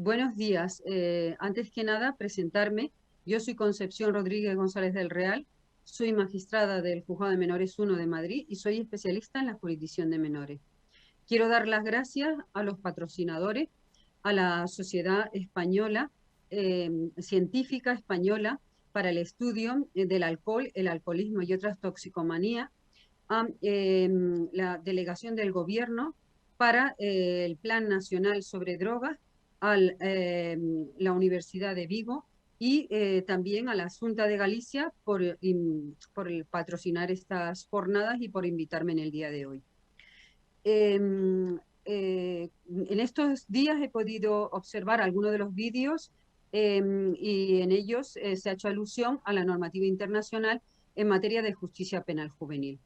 Buenos días. Antes que nada, presentarme. Yo soy Concepción Rodríguez González del Real, soy magistrada del Juzgado de Menores 1 de Madrid y soy especialista en la jurisdicción de menores. Quiero dar las gracias a los patrocinadores, a la Sociedad Española, Científica Española para el Estudio del Alcohol, el Alcoholismo y otras toxicomanías, a la delegación del Gobierno para el Plan Nacional sobre Drogas, a la Universidad de Vigo y también a la Junta de Galicia por patrocinar estas jornadas y por invitarme en el día de hoy. En estos días he podido observar algunos de los vídeos y en ellos se ha hecho alusión a la normativa internacional en materia de justicia penal juvenil.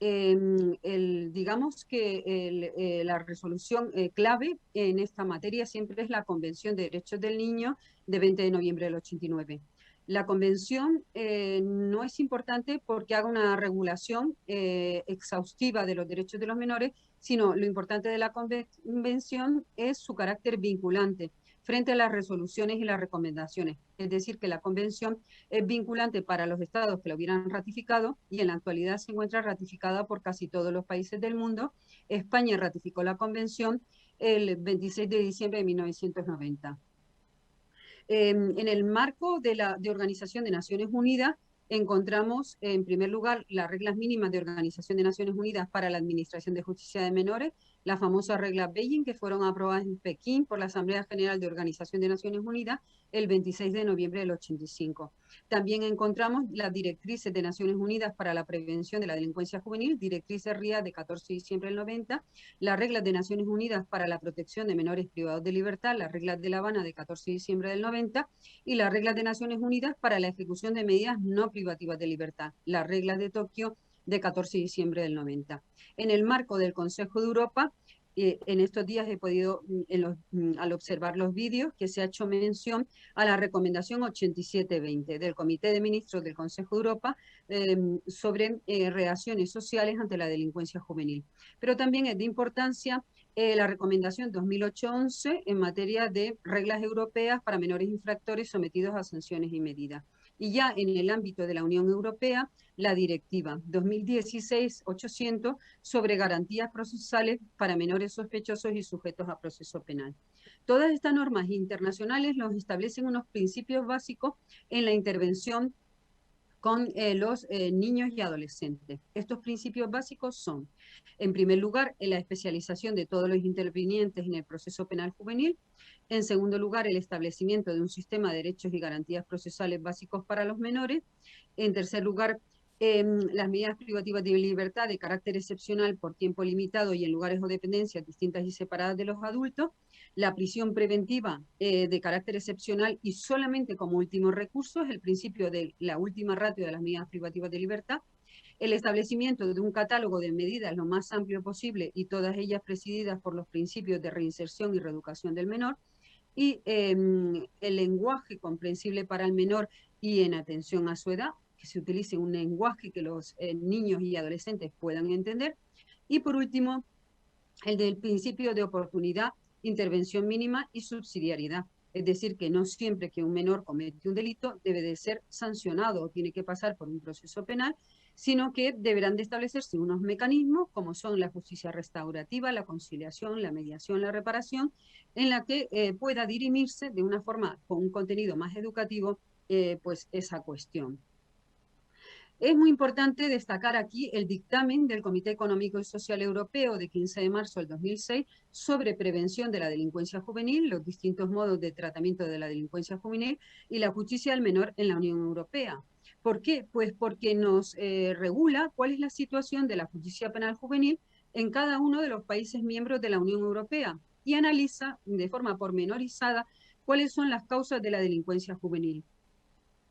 Digamos que la resolución clave en esta materia siempre es la Convención de Derechos del Niño de 20 de noviembre del 89. La convención no es importante porque haga una regulación exhaustiva de los derechos de los menores, sino lo importante de la convención es su carácter vinculante frente a las resoluciones y las recomendaciones. Es decir, que la convención es vinculante para los estados que lo hubieran ratificado y en la actualidad se encuentra ratificada por casi todos los países del mundo. España ratificó la convención el 26 de diciembre de 1990. En el marco de Organización de Naciones Unidas encontramos, en primer lugar, las reglas mínimas de Organización de Naciones Unidas para la Administración de Justicia de Menores, las famosas reglas Beijing, que fueron aprobadas en Pekín por la Asamblea General de Organización de Naciones Unidas el 26 de noviembre del 85. También encontramos las directrices de Naciones Unidas para la prevención de la delincuencia juvenil, directrices RIA de 14 de diciembre del 90, las reglas de Naciones Unidas para la protección de menores privados de libertad, las reglas de La Habana de 14 de diciembre del 90 y las reglas de Naciones Unidas para la ejecución de medidas no privativas de libertad, las reglas de Tokio de 14 de diciembre del 90. En el marco del Consejo de Europa, en estos días he podido, al observar los vídeos, que se ha hecho mención a la recomendación 8720 del Comité de Ministros del Consejo de Europa sobre reacciones sociales ante la delincuencia juvenil. Pero también es de importancia la recomendación 2008-11 en materia de reglas europeas para menores infractores sometidos a sanciones y medidas. Y ya en el ámbito de la Unión Europea, la directiva 2016-800 sobre garantías procesales para menores sospechosos y sujetos a proceso penal. Todas estas normas internacionales nos establecen unos principios básicos en la intervención con los niños y adolescentes. Estos principios básicos son, en primer lugar, la especialización de todos los intervinientes en el proceso penal juvenil. En segundo lugar, el establecimiento de un sistema de derechos y garantías procesales básicos para los menores. En tercer lugar, las medidas privativas de libertad de carácter excepcional por tiempo limitado y en lugares o dependencias distintas y separadas de los adultos, la prisión preventiva de carácter excepcional y solamente como último recurso es el principio de la última ratio de las medidas privativas de libertad, el establecimiento de un catálogo de medidas lo más amplio posible y todas ellas presididas por los principios de reinserción y reeducación del menor, y el lenguaje comprensible para el menor y en atención a su edad, que se utilice un lenguaje que los niños y adolescentes puedan entender, y por último, el del principio de oportunidad, intervención mínima y subsidiariedad. Es decir, que no siempre que un menor comete un delito debe de ser sancionado o tiene que pasar por un proceso penal, sino que deberán de establecerse unos mecanismos como son la justicia restaurativa, la conciliación, la mediación, la reparación, en la que pueda dirimirse de una forma con un contenido más educativo pues esa cuestión. Es muy importante destacar aquí el dictamen del Comité Económico y Social Europeo de 15 de marzo del 2006 sobre prevención de la delincuencia juvenil, los distintos modos de tratamiento de la delincuencia juvenil y la justicia del menor en la Unión Europea. ¿Por qué? Pues porque nos regula cuál es la situación de la justicia penal juvenil en cada uno de los países miembros de la Unión Europea y analiza de forma pormenorizada cuáles son las causas de la delincuencia juvenil.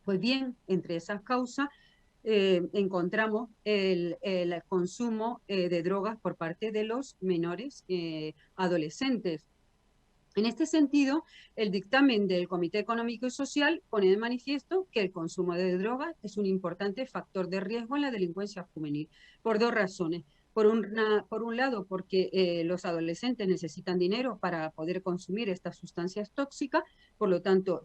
Pues bien, entre esas causas encontramos el consumo de drogas por parte de los menores adolescentes. En este sentido, el dictamen del Comité Económico y Social pone de manifiesto que el consumo de drogas es un importante factor de riesgo en la delincuencia juvenil, por dos razones. Por un lado, porque los adolescentes necesitan dinero para poder consumir estas sustancias tóxicas, por lo tanto,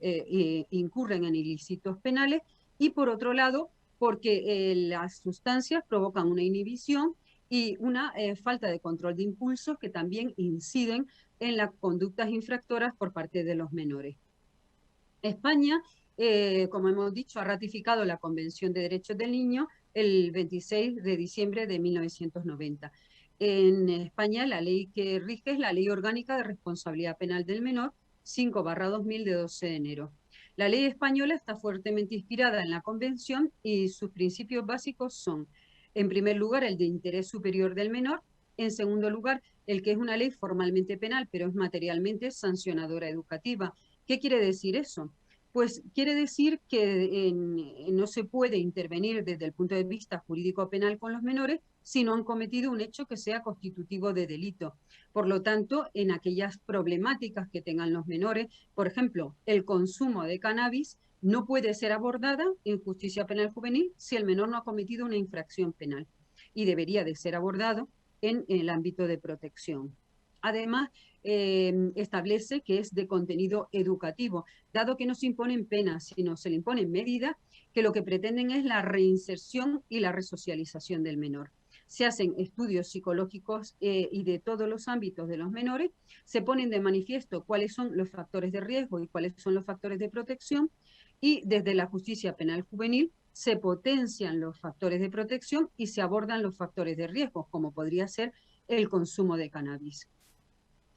incurren en ilícitos penales, y por otro lado, porque las sustancias provocan una inhibición y una falta de control de impulsos que también inciden en las conductas infractoras por parte de los menores. España, como hemos dicho, ha ratificado la Convención de Derechos del Niño el 26 de diciembre de 1990. En España, la ley que rige es la Ley Orgánica de Responsabilidad Penal del Menor, 5/2000 de 12 de enero. La ley española está fuertemente inspirada en la Convención y sus principios básicos son, en primer lugar, el de interés superior del menor, en segundo lugar, el que es una ley formalmente penal, pero es materialmente sancionadora educativa. ¿Qué quiere decir eso? Pues quiere decir que no se puede intervenir desde el punto de vista jurídico penal con los menores si no han cometido un hecho que sea constitutivo de delito. Por lo tanto, en aquellas problemáticas que tengan los menores, por ejemplo, el consumo de cannabis no puede ser abordada en justicia penal juvenil si el menor no ha cometido una infracción penal y debería de ser abordado en el ámbito de protección. Además, establece que es de contenido educativo, dado que no se imponen penas, sino se le imponen medidas que lo que pretenden es la reinserción y la resocialización del menor. Se hacen estudios psicológicos y de todos los ámbitos de los menores, se ponen de manifiesto cuáles son los factores de riesgo y cuáles son los factores de protección, y desde la justicia penal juvenil se potencian los factores de protección y se abordan los factores de riesgo, como podría ser el consumo de cannabis.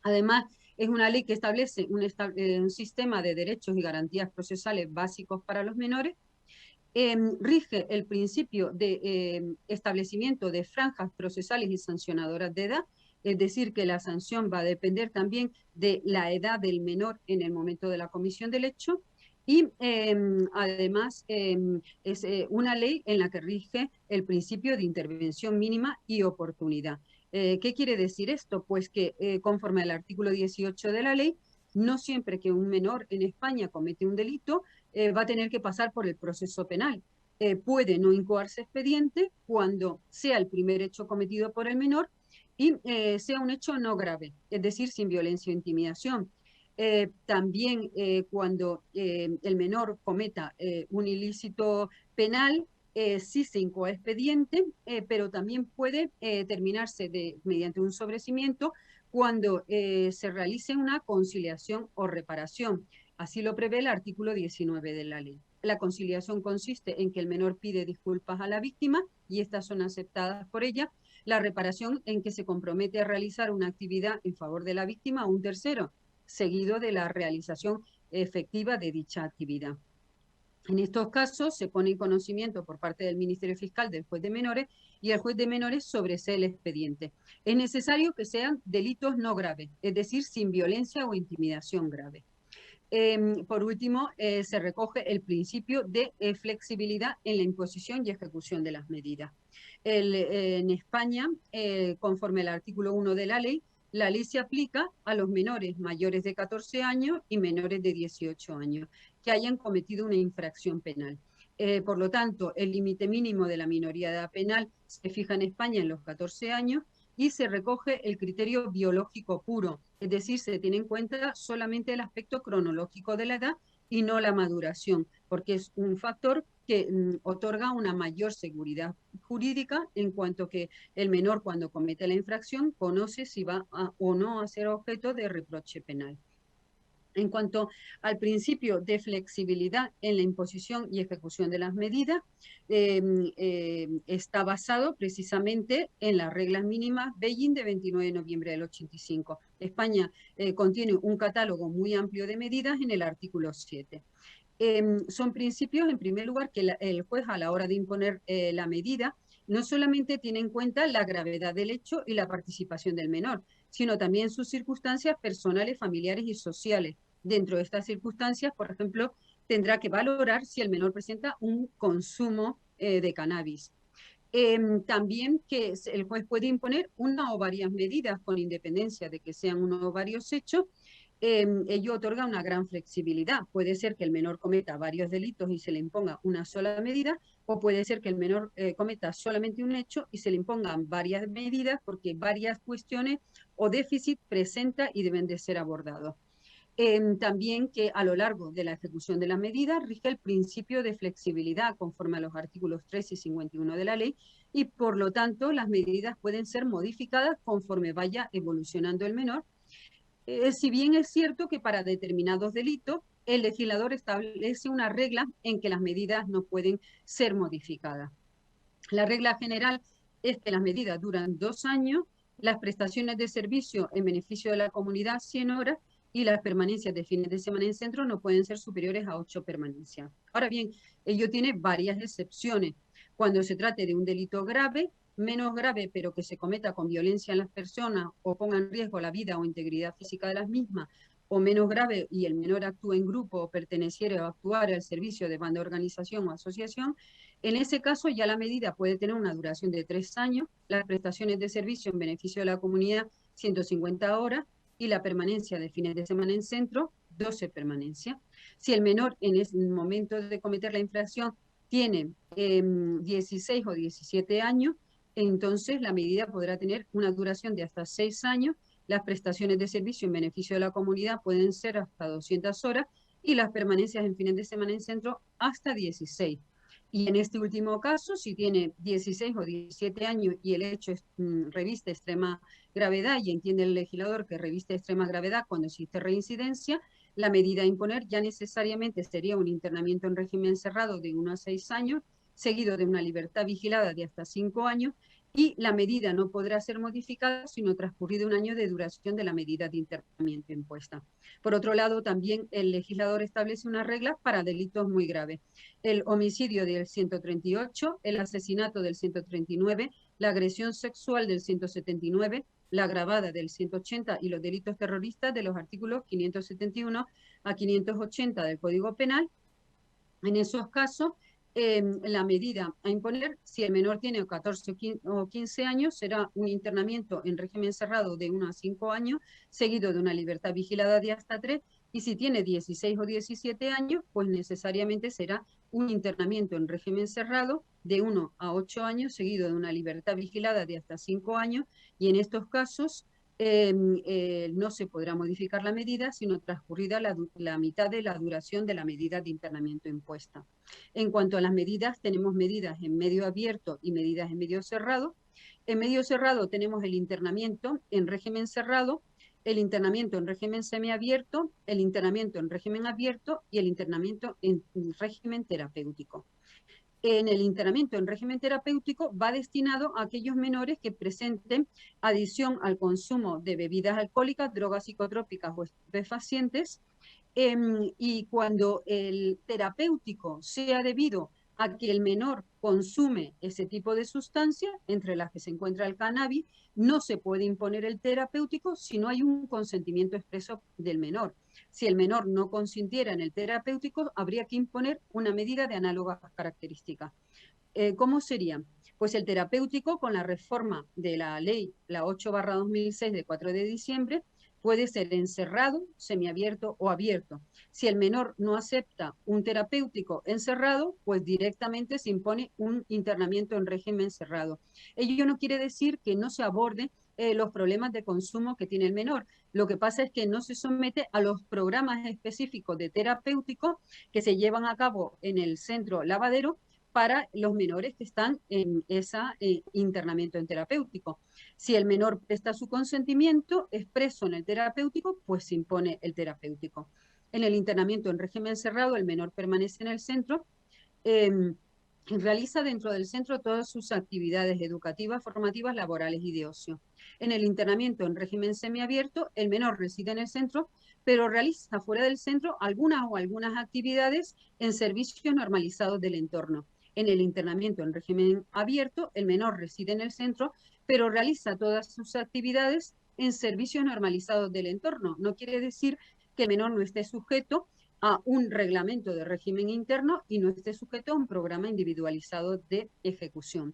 Además, es una ley que establece un sistema de derechos y garantías procesales básicos para los menores, rige el principio de establecimiento de franjas procesales y sancionadoras de edad, es decir, que la sanción va a depender también de la edad del menor en el momento de la comisión del hecho, y además es una ley en la que rige el principio de intervención mínima y oportunidad. ¿Qué quiere decir esto? Pues que conforme al artículo 18 de la ley, no siempre que un menor en España comete un delito, va a tener que pasar por el proceso penal. Puede no incoarse expediente cuando sea el primer hecho cometido por el menor y sea un hecho no grave, es decir, sin violencia o intimidación. También cuando el menor cometa un ilícito penal, sí se incoa expediente, pero también puede terminarse mediante un sobrecimiento cuando se realice una conciliación o reparación. Así lo prevé el artículo 19 de la ley. La conciliación consiste en que el menor pide disculpas a la víctima y estas son aceptadas por ella. La reparación en que se compromete a realizar una actividad en favor de la víctima a un tercero, seguido de la realización efectiva de dicha actividad. En estos casos se pone en conocimiento por parte del Ministerio Fiscal del juez de menores y el juez de menores sobresee el expediente. Es necesario que sean delitos no graves, es decir, sin violencia o intimidación grave. Por último, se recoge el principio de flexibilidad en la imposición y ejecución de las medidas. En España, conforme al artículo 1 de la ley se aplica a los menores mayores de 14 años y menores de 18 años que hayan cometido una infracción penal. Por lo tanto, el límite mínimo de la minoría de edad penal se fija en España en los 14 años y se recoge el criterio biológico puro, es decir, se tiene en cuenta solamente el aspecto cronológico de la edad y no la maduración, porque es un factor que otorga una mayor seguridad jurídica en cuanto que el menor cuando comete la infracción conoce si va o no a ser objeto de reproche penal. En cuanto al principio de flexibilidad en la imposición y ejecución de las medidas, está basado precisamente en las reglas mínimas Beijing de 29 de noviembre del 85. España contiene un catálogo muy amplio de medidas en el artículo 7. Son principios, en primer lugar, que el juez a la hora de imponer la medida no solamente tiene en cuenta la gravedad del hecho y la participación del menor, sino también sus circunstancias personales, familiares y sociales. Dentro de estas circunstancias, por ejemplo, tendrá que valorar si el menor presenta un consumo de cannabis. También que el juez puede imponer una o varias medidas con independencia de que sean uno o varios hechos. Ello otorga una gran flexibilidad. Puede ser que el menor cometa varios delitos y se le imponga una sola medida, o puede ser que el menor cometa solamente un hecho y se le impongan varias medidas porque varias cuestiones o déficit presenta y deben de ser abordados. También que a lo largo de la ejecución de las medidas rige el principio de flexibilidad conforme a los artículos 3 y 51 de la ley y por lo tanto las medidas pueden ser modificadas conforme vaya evolucionando el menor. Si bien es cierto que para determinados delitos el legislador establece una regla en que las medidas no pueden ser modificadas. La regla general es que las medidas duran 2 años, las prestaciones de servicio en beneficio de la comunidad 100 horas y las permanencias de fines de semana en centro no pueden ser superiores a 8 permanencias. Ahora bien, ello tiene varias excepciones. Cuando se trate de un delito grave, menos grave, pero que se cometa con violencia en las personas o ponga en riesgo la vida o integridad física de las mismas, o menos grave y el menor actúe en grupo o perteneciere o actuar al servicio de banda, organización o asociación, en ese caso ya la medida puede tener una duración de 3 años, las prestaciones de servicio en beneficio de la comunidad 150 horas y la permanencia de fines de semana en centro 12 permanencias. Si el menor en el momento de cometer la infracción tiene 16 o 17 años, entonces la medida podrá tener una duración de hasta 6 años, las prestaciones de servicio en beneficio de la comunidad pueden ser hasta 200 horas y las permanencias en fines de semana en centro hasta 16. Y en este último caso, si tiene 16 o 17 años y el hecho reviste extrema gravedad y entiende el legislador que reviste extrema gravedad cuando existe reincidencia, la medida a imponer ya necesariamente sería un internamiento en régimen cerrado de 1 a 6 años, seguido de una libertad vigilada de hasta 5 años, y la medida no podrá ser modificada sino transcurrido 1 año de duración de la medida de internamiento impuesta. Por otro lado, también el legislador establece unas reglas para delitos muy graves. El homicidio del 138, el asesinato del 139, la agresión sexual del 179, la agravada del 180 y los delitos terroristas de los artículos 571 a 580 del Código Penal. En esos casos, la medida a imponer, si el menor tiene 14 o 15 años, será un internamiento en régimen cerrado de 1 a 5 años, seguido de una libertad vigilada de hasta 3, y si tiene 16 o 17 años, pues necesariamente será un internamiento en régimen cerrado de 1 a 8 años, seguido de una libertad vigilada de hasta 5 años, y en estos casos no se podrá modificar la medida, sino transcurrida la mitad de la duración de la medida de internamiento impuesta. En cuanto a las medidas, tenemos medidas en medio abierto y medidas en medio cerrado. En medio cerrado tenemos el internamiento en régimen cerrado, el internamiento en régimen semiabierto, el internamiento en régimen abierto y el internamiento en régimen terapéutico. En el internamiento en régimen terapéutico va destinado a aquellos menores que presenten adicción al consumo de bebidas alcohólicas, drogas psicotrópicas o estupefacientes, y cuando el terapéutico sea debido a que el menor consume ese tipo de sustancias, entre las que se encuentra el cannabis, no se puede imponer el terapéutico si no hay un consentimiento expreso del menor. Si el menor no consintiera en el terapéutico, habría que imponer una medida de análogas características. ¿Cómo sería? Pues el terapéutico, con la reforma de la ley, la 8/2006 de 4 de diciembre, puede ser encerrado, semiabierto o abierto. Si el menor no acepta un terapéutico encerrado, pues directamente se impone un internamiento en régimen cerrado. Ello no quiere decir que no se aborde los problemas de consumo que tiene el menor. Lo que pasa es que no se somete a los programas específicos de terapéutico que se llevan a cabo en el centro lavadero para los menores que están en ese internamiento en terapéutico. Si el menor presta su consentimiento expreso en el terapéutico, pues se impone el terapéutico. En el internamiento en régimen cerrado, el menor permanece en el centro, realiza dentro del centro todas sus actividades educativas, formativas, laborales y de ocio. En el internamiento en régimen semiabierto, el menor reside en el centro, pero realiza fuera del centro algunas actividades en servicios normalizados del entorno. En el internamiento en régimen abierto, el menor reside en el centro, pero realiza todas sus actividades en servicios normalizados del entorno. No quiere decir que el menor no esté sujeto a un reglamento de régimen interno y no esté sujeto a un programa individualizado de ejecución.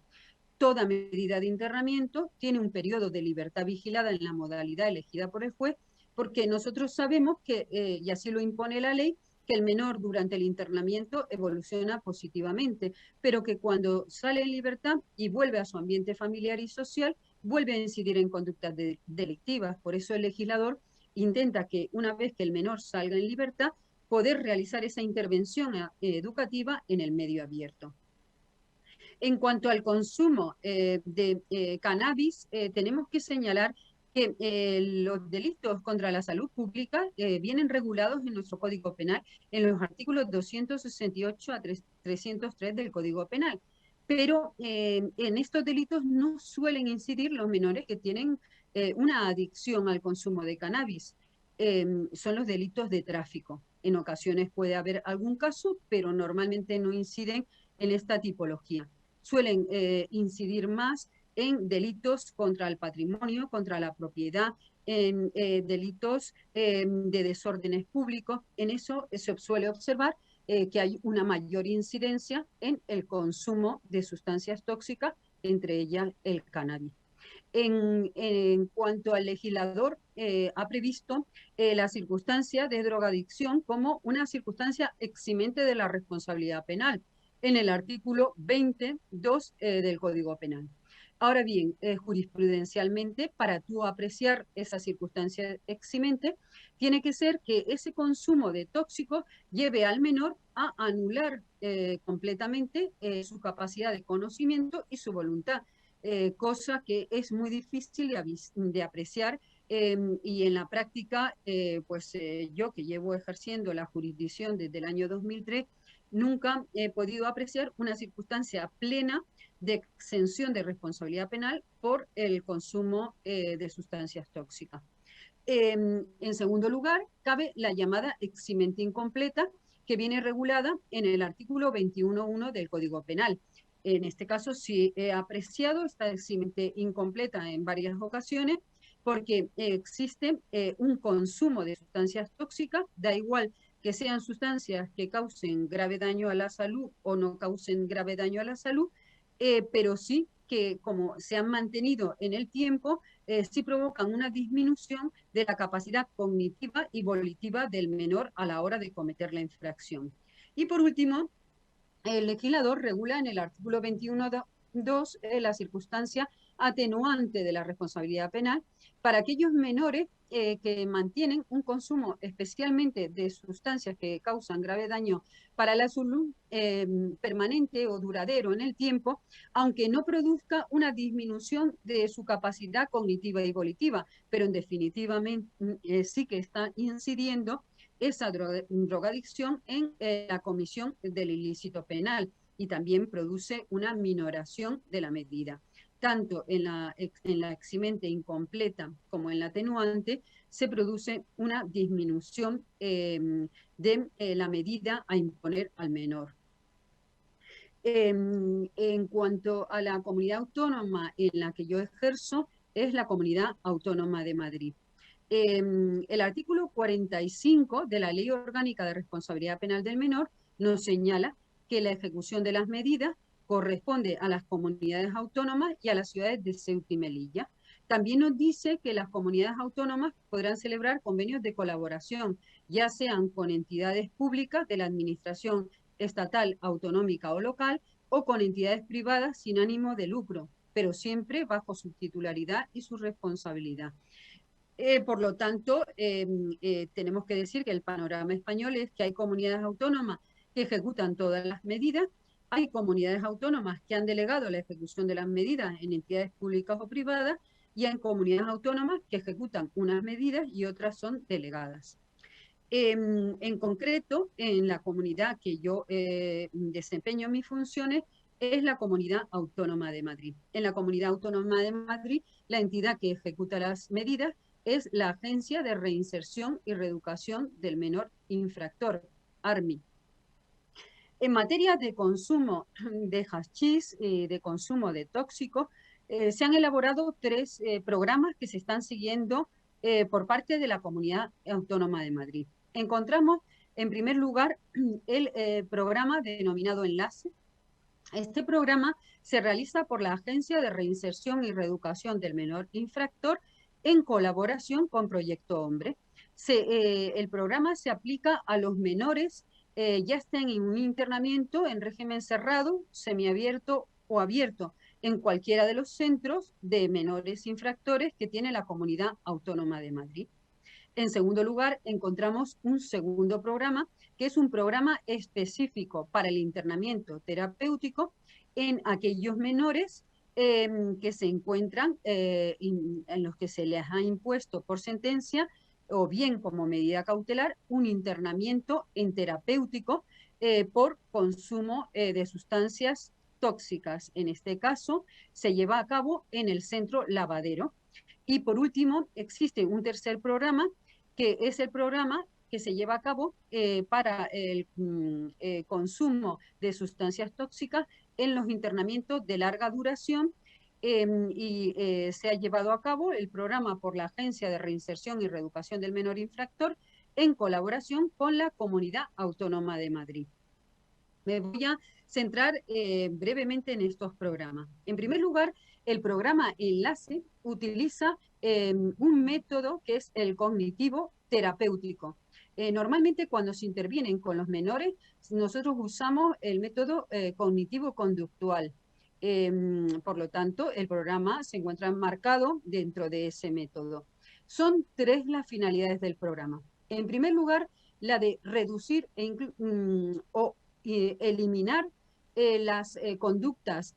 Toda medida de internamiento tiene un periodo de libertad vigilada en la modalidad elegida por el juez, porque nosotros sabemos que, y así lo impone la ley, que el menor durante el internamiento evoluciona positivamente, pero que cuando sale en libertad y vuelve a su ambiente familiar y social, vuelve a incidir en conductas delictivas. Por eso el legislador intenta que una vez que el menor salga en libertad, poder realizar esa intervención educativa en el medio abierto. En cuanto al consumo de cannabis, tenemos que señalar que los delitos contra la salud pública vienen regulados en nuestro Código Penal en los artículos 268 a 303 del Código Penal. Pero en estos delitos no suelen incidir los menores que tienen una adicción al consumo de cannabis. Son los delitos de tráfico. En ocasiones puede haber algún caso, pero normalmente no inciden en esta tipología. Suelen incidir más en delitos contra el patrimonio, contra la propiedad, en delitos de desórdenes públicos. En eso se suele observar que hay una mayor incidencia en el consumo de sustancias tóxicas, entre ellas el cannabis. En cuanto al legislador, ha previsto la circunstancia de drogadicción como una circunstancia eximente de la responsabilidad penal en el artículo 22 del Código Penal. Ahora bien, jurisprudencialmente, para tú apreciar esa circunstancia eximente, tiene que ser que ese consumo de tóxicos lleve al menor a anular completamente su capacidad de conocimiento y su voluntad. Cosa que es muy difícil de apreciar y en la práctica, yo que llevo ejerciendo la jurisdicción desde el año 2003, nunca he podido apreciar una circunstancia plena de exención de responsabilidad penal por el consumo de sustancias tóxicas. En segundo lugar, cabe la llamada eximente incompleta, que viene regulada en el artículo 21.1 del Código Penal. En este caso, sí he apreciado esta eximente incompleta en varias ocasiones, porque existe un consumo de sustancias tóxicas, da igual que sean sustancias que causen grave daño a la salud o no causen grave daño a la salud, pero sí que como se han mantenido en el tiempo, sí provocan una disminución de la capacidad cognitiva y volitiva del menor a la hora de cometer la infracción. Y por último, el legislador regula en el artículo 21.2 la circunstancia atenuante de la responsabilidad penal para aquellos menores que mantienen un consumo especialmente de sustancias que causan grave daño para la salud permanente o duradero en el tiempo, aunque no produzca una disminución de su capacidad cognitiva y volitiva, pero en definitiva sí que está incidiendo esa drogadicción en la comisión del ilícito penal y también produce una minoración de la medida. Tanto en la eximente incompleta como en la atenuante se produce una disminución de la medida a imponer al menor. En cuanto a la comunidad autónoma en la que yo ejerzo, es la Comunidad Autónoma de Madrid. El artículo 45 de la Ley Orgánica de Responsabilidad Penal del Menor nos señala que la ejecución de las medidas corresponde a las comunidades autónomas y a las ciudades de Ceuta y Melilla. También nos dice que las comunidades autónomas podrán celebrar convenios de colaboración, ya sean con entidades públicas de la administración estatal, autonómica o local, o con entidades privadas sin ánimo de lucro, pero siempre bajo su titularidad y su responsabilidad. Por lo tanto, tenemos que decir que el panorama español es que hay comunidades autónomas que ejecutan todas las medidas, hay comunidades autónomas que han delegado la ejecución de las medidas en entidades públicas o privadas y hay comunidades autónomas que ejecutan unas medidas y otras son delegadas. En concreto, en la comunidad que yo desempeño mis funciones es la Comunidad Autónoma de Madrid. En la Comunidad Autónoma de Madrid, la entidad que ejecuta las medidas es la Agencia de Reinserción y Reeducación del Menor Infractor, ARMI. En materia de consumo de hachís y de consumo de tóxicos, se han elaborado tres programas que se están siguiendo por parte de la Comunidad Autónoma de Madrid. Encontramos, en primer lugar, el programa denominado Enlace. Este programa se realiza por la Agencia de Reinserción y Reeducación del Menor Infractor en colaboración con Proyecto Hombre. El programa se aplica a los menores, ya estén en un internamiento en régimen cerrado, semiabierto o abierto, en cualquiera de los centros de menores infractores que tiene la Comunidad Autónoma de Madrid. En segundo lugar, encontramos un segundo programa, que es un programa específico para el internamiento terapéutico en aquellos menores que se encuentran, en los que se les ha impuesto por sentencia o bien como medida cautelar un internamiento en terapéutico por consumo de sustancias tóxicas. En este caso, se lleva a cabo en el centro Lavadero. Y por último, existe un tercer programa, que es el programa que se lleva a cabo para el consumo de sustancias tóxicas en los internamientos de larga duración, se ha llevado a cabo el programa por la Agencia de Reinserción y Reeducación del Menor Infractor en colaboración con la Comunidad Autónoma de Madrid. Me voy a centrar brevemente en estos programas. En primer lugar, el programa Enlace utiliza un método que es el cognitivo terapéutico. Normalmente cuando se intervienen con los menores, nosotros usamos el método cognitivo-conductual. Por lo tanto, el programa se encuentra enmarcado dentro de ese método. Son tres las finalidades del programa. En primer lugar, la de reducir o eliminar las conductas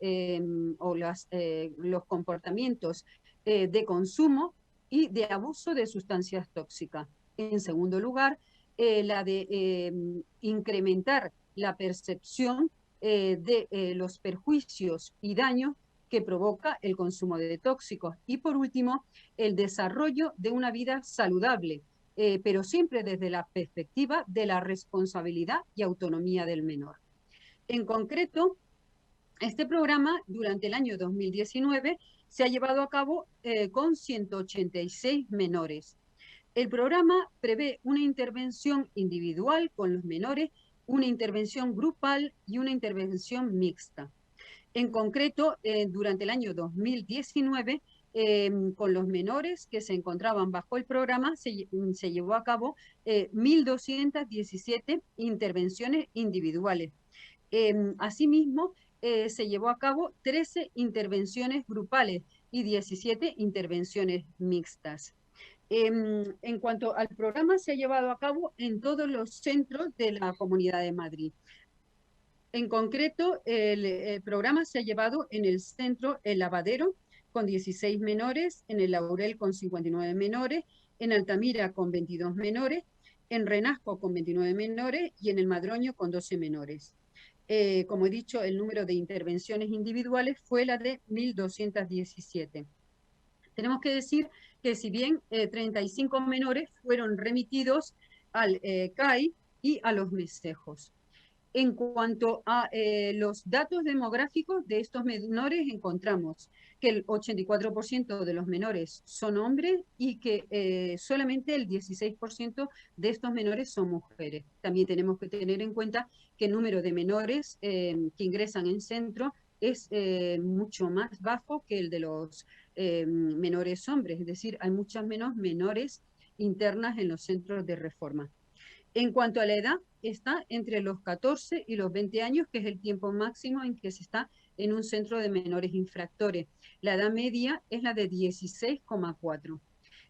o los comportamientos de consumo y de abuso de sustancias tóxicas. En segundo lugar, la de incrementar la percepción de los perjuicios y daños que provoca el consumo de tóxicos. Y por último, el desarrollo de una vida saludable, pero siempre desde la perspectiva de la responsabilidad y autonomía del menor. En concreto, este programa durante el año 2019 se ha llevado a cabo con 186 menores. El programa prevé una intervención individual con los menores, una intervención grupal y una intervención mixta. En concreto, durante el año 2019, con los menores que se encontraban bajo el programa, se llevó a cabo 1.217 intervenciones individuales. Asimismo, se llevó a cabo 13 intervenciones grupales y 17 intervenciones mixtas. En cuanto al programa, se ha llevado a cabo en todos los centros de la Comunidad de Madrid. En concreto, el programa se ha llevado en el centro El Lavadero, con 16 menores, en el Laurel con 59 menores, en Altamira con 22 menores, en Renasco con 29 menores y en el Madroño con 12 menores. Como he dicho, el número de intervenciones individuales fue la de 1.217. Tenemos que decir que si bien 35 menores fueron remitidos al CAI y a los mesejos. En cuanto a los datos demográficos de estos menores, encontramos que el 84% de los menores son hombres y que solamente el 16% de estos menores son mujeres. También tenemos que tener en cuenta que el número de menores que ingresan en centro es mucho más bajo que el de los menores hombres, es decir, hay muchas menos menores internas en los centros de reforma. En cuanto a la edad, está entre los 14 y los 20 años, que es el tiempo máximo en que se está en un centro de menores infractores. La edad media es la de 16,4.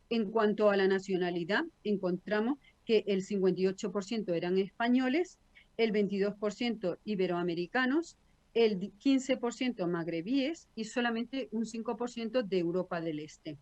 En cuanto a la nacionalidad, encontramos que el 58% eran españoles, el 22% iberoamericanos, el 15% magrebíes y solamente un 5% de Europa del Este.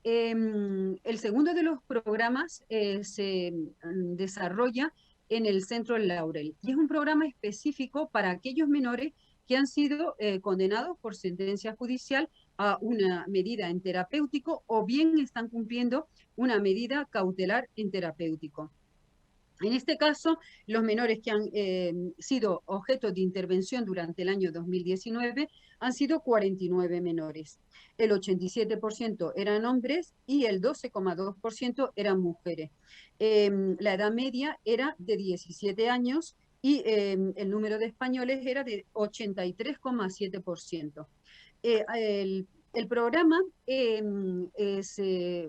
El segundo de los programas se desarrolla en el Centro Laurel y es un programa específico para aquellos menores que han sido condenados por sentencia judicial a una medida en terapéutico o bien están cumpliendo una medida cautelar en terapéutico. En este caso, los menores que han sido objeto de intervención durante el año 2019 han sido 49 menores. El 87% eran hombres y el 12,2% eran mujeres. La edad media era de 17 años y el número de españoles era de 83,7%. El programa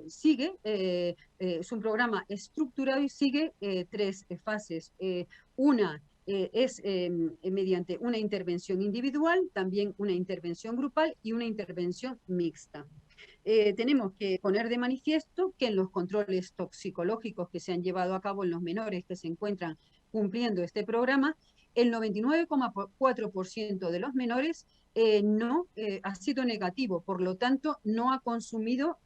sigue, es un programa estructurado y sigue tres fases. Una es mediante una intervención individual, también una intervención grupal y una intervención mixta. Tenemos que poner de manifiesto que en los controles toxicológicos que se han llevado a cabo en los menores que se encuentran cumpliendo este programa, el 99,4% de los menores no ha sido negativo, por lo tanto no ha consumido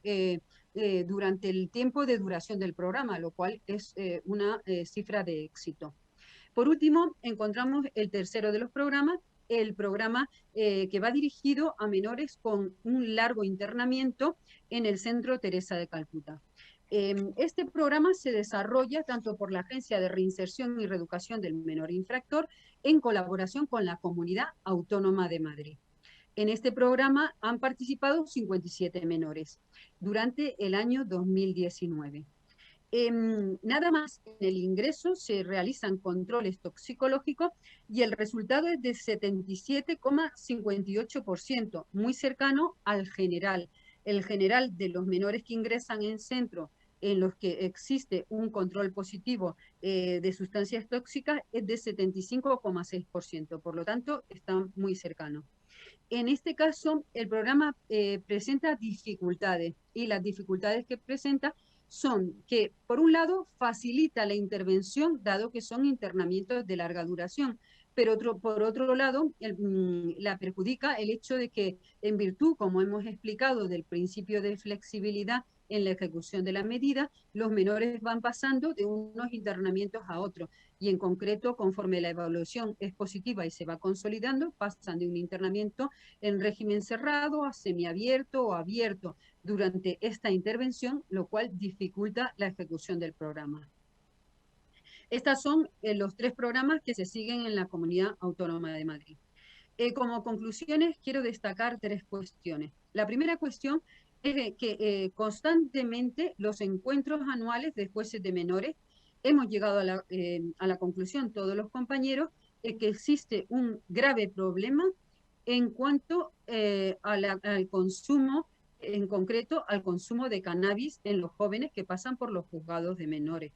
durante el tiempo de duración del programa, lo cual es una cifra de éxito. Por último, encontramos el tercero de los programas, el programa que va dirigido a menores con un largo internamiento en el Centro Teresa de Calcuta. Este programa se desarrolla tanto por la Agencia de Reinserción y Reeducación del Menor Infractor en colaboración con la Comunidad Autónoma de Madrid. En este programa han participado 57 menores durante el año 2019. Nada más en el ingreso se realizan controles toxicológicos y el resultado es de 77,58%, muy cercano al general. El general de los menores que ingresan en centro en los que existe un control positivo de sustancias tóxicas es de 75,6%, por lo tanto está muy cercano. En este caso, el programa presenta dificultades y las dificultades que presenta son que, por un lado, facilita la intervención, dado que son internamientos de larga duración, pero por otro lado, la perjudica el hecho de que, en virtud, como hemos explicado, del principio de flexibilidad en la ejecución de la medida, los menores van pasando de unos internamientos a otros y en concreto, conforme la evaluación es positiva y se va consolidando, pasan de un internamiento en régimen cerrado a semiabierto o abierto durante esta intervención, lo cual dificulta la ejecución del programa. Estos son los tres programas que se siguen en la Comunidad Autónoma de Madrid. Como conclusiones, quiero destacar tres cuestiones. La primera cuestión es que constantemente los encuentros anuales de jueces de menores hemos llegado a la conclusión, todos los compañeros, que existe un grave problema en cuanto al consumo, en concreto al consumo de cannabis en los jóvenes que pasan por los juzgados de menores.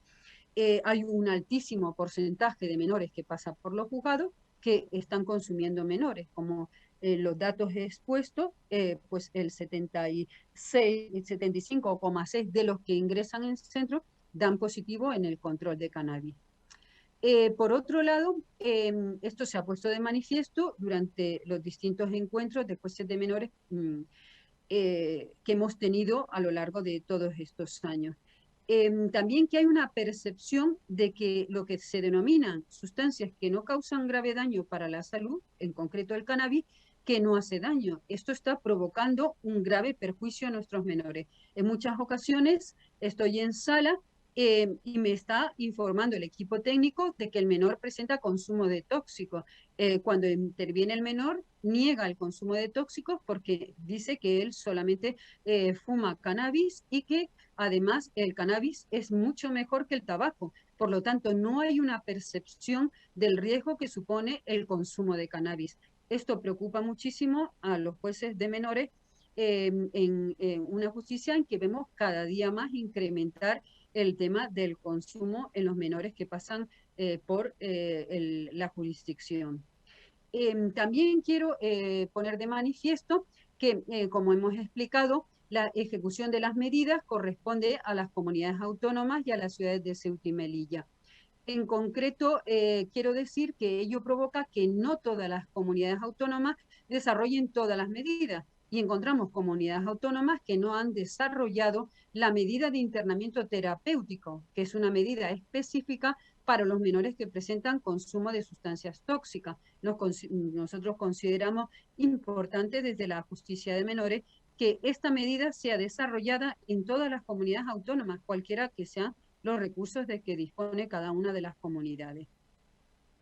Hay un altísimo porcentaje de menores que pasan por los juzgados que están consumiendo menores, como los datos expuestos, pues el 75,6% de los que ingresan en centro dan positivo en el control de cannabis. Por otro lado, esto se ha puesto de manifiesto durante los distintos encuentros de jueces de menores que hemos tenido a lo largo de todos estos años. También que hay una percepción de que lo que se denominan sustancias que no causan grave daño para la salud, en concreto el cannabis, que no hace daño. Esto está provocando un grave perjuicio a nuestros menores. En muchas ocasiones estoy en sala y me está informando el equipo técnico de que el menor presenta consumo de tóxicos. Cuando interviene el menor, niega el consumo de tóxicos porque dice que él solamente fuma cannabis y que además el cannabis es mucho mejor que el tabaco. Por lo tanto, no hay una percepción del riesgo que supone el consumo de cannabis. Esto preocupa muchísimo a los jueces de menores en una justicia en que vemos cada día más incrementar el tema del consumo en los menores que pasan por la jurisdicción. También quiero poner de manifiesto que, como hemos explicado, la ejecución de las medidas corresponde a las comunidades autónomas y a las ciudades de Ceuta y Melilla. En concreto, quiero decir que ello provoca que no todas las comunidades autónomas desarrollen todas las medidas y encontramos comunidades autónomas que no han desarrollado la medida de internamiento terapéutico, que es una medida específica para los menores que presentan consumo de sustancias tóxicas. Nosotros consideramos importante desde la justicia de menores que esta medida sea desarrollada en todas las comunidades autónomas, cualquiera que sean los recursos de que dispone cada una de las comunidades.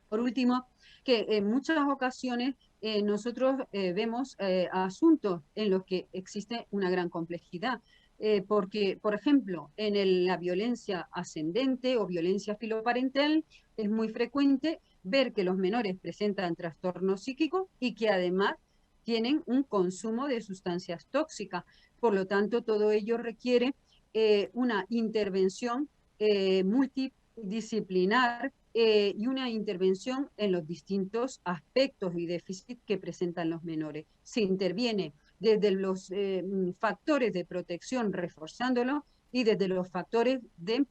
Por último, que en muchas ocasiones nosotros vemos asuntos en los que existe una gran complejidad, porque, por ejemplo, la violencia ascendente o violencia filoparental es muy frecuente ver que los menores presentan trastornos psíquicos y que además tienen un consumo de sustancias tóxicas. Por lo tanto, todo ello requiere una intervención multidisciplinar y una intervención en los distintos aspectos y déficits que presentan los menores. Se interviene desde los factores de protección, reforzándolo, y desde los factores de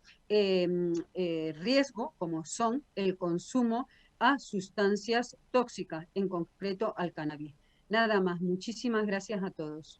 riesgo, como son el consumo a sustancias tóxicas, en concreto al cannabis. Nada más, muchísimas gracias a todos.